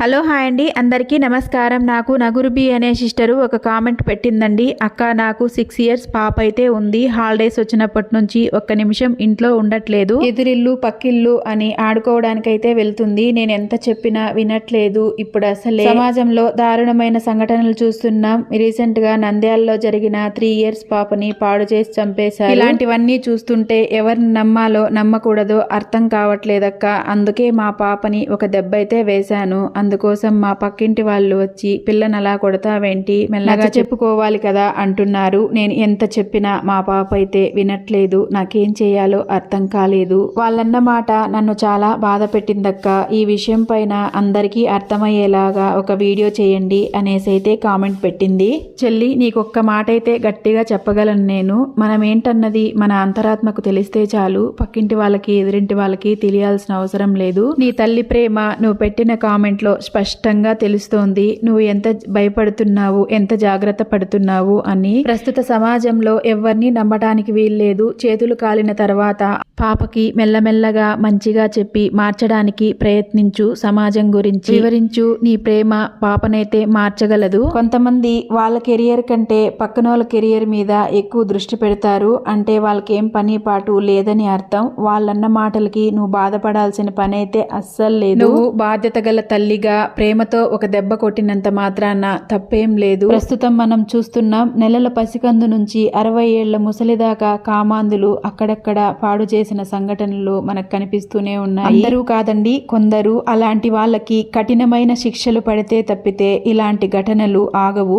Hello hi అండి, అందరికీ నమస్కారం. నాకు నగురుబి అనే సిస్టరు ఒక కామెంట్ పెట్టిందండి. అక్క, నాకు 6 ఇయర్స్ పాప అయితే ఉంది. హాలిడేస్ వచ్చినప్పటి నుంచి ఒక్క నిమిషం ఇంట్లో ఉండట్లేదు. ఎదురిల్లు పక్కిల్లు అని ఆడుకోవడానికైతే వెళ్తుంది. నేను ఎంత చెప్పినా వినట్లేదు. ఇప్పుడు అసలే సమాజంలో దారుణమైన సంఘటనలు చూస్తున్నాం. రీసెంట్ గా నంద్యాలలో జరిగిన 3 ఇయర్స్ పాపని పాడు చేసి చంపేశారు. ఇలాంటివన్నీ చూస్తుంటే ఎవరిని నమ్మాలో నమ్మకూడదో అర్థం కావట్లేదక్క. అందుకే మా పాపని ఒక దెబ్బ అయితే వేశాను. అందుకోసం మా పక్కింటి వాళ్ళు వచ్చి పిల్లని అలా కొడతావేంటి, మెల్లగా చెప్పుకోవాలి కదా అంటున్నారు. నేను ఎంత చెప్పినా మా పాప అయితే వినట్లేదు. నాకేం చేయాలో అర్థం కాలేదు. వాళ్ళన్న మాట నన్ను చాలా బాధ పెట్టిందక్క. ఈ విషయం పైన అందరికీ అర్థమయ్యేలాగా ఒక వీడియో చేయండి అనేసి అయితే కామెంట్ పెట్టింది. చెల్లి, నీకొక్క మాట అయితే గట్టిగా చెప్పగలను నేను. మనం ఏంటన్నది మన అంతరాత్మకు తెలిస్తే చాలు. పక్కింటి వాళ్ళకి ఎదురింటి వాళ్ళకి తెలియాల్సిన అవసరం లేదు. నీ తల్లి ప్రేమ నువ్వు పెట్టిన కామెంట్లో స్పష్టంగా తెలుస్తోంది. నువ్వు ఎంత భయపడుతున్నావు, ఎంత జాగ్రత్త పడుతున్నావు అని. ప్రస్తుత సమాజంలో ఎవరిని నమ్మటానికి వీల్లేదు. చేతులు కాలిన తర్వాత పాపకి మెల్లమెల్లగా మంచిగా చెప్పి మార్చడానికి ప్రయత్నించు. సమాజం గురించి వివరించు. నీ ప్రేమ పాపనైతే మార్చగలదు. కొంతమంది వాళ్ళ కెరియర్ కంటే పక్కన వాళ్ళ కెరియర్ మీద ఎక్కువ దృష్టి పెడతారు. అంటే వాళ్ళకి ఏం పని పాటు లేదని అర్థం. వాళ్ళన్న మాటలకి నువ్వు బాధపడాల్సిన పని అయితే అస్సలు లేదు. నువ్వు బాధ్యత గల తల్లిగా ప్రేమతో ఒక దెబ్బ కొట్టినంత మాత్రాన తప్పేం లేదు. ప్రస్తుతం మనం చూస్తున్నాం, నెలల పసికందు నుంచి 60 ఏళ్ల ముసలిదాకా కామాంధులు అక్కడక్కడ పాడు చేసిన సంఘటనలు మనకు కనిపిస్తూనే ఉన్నాయి. అందరూ కాదండి, కొందరు. అలాంటి వాళ్ళకి కఠినమైన శిక్షలు పడితే తప్పితే ఇలాంటి ఘటనలు ఆగవు.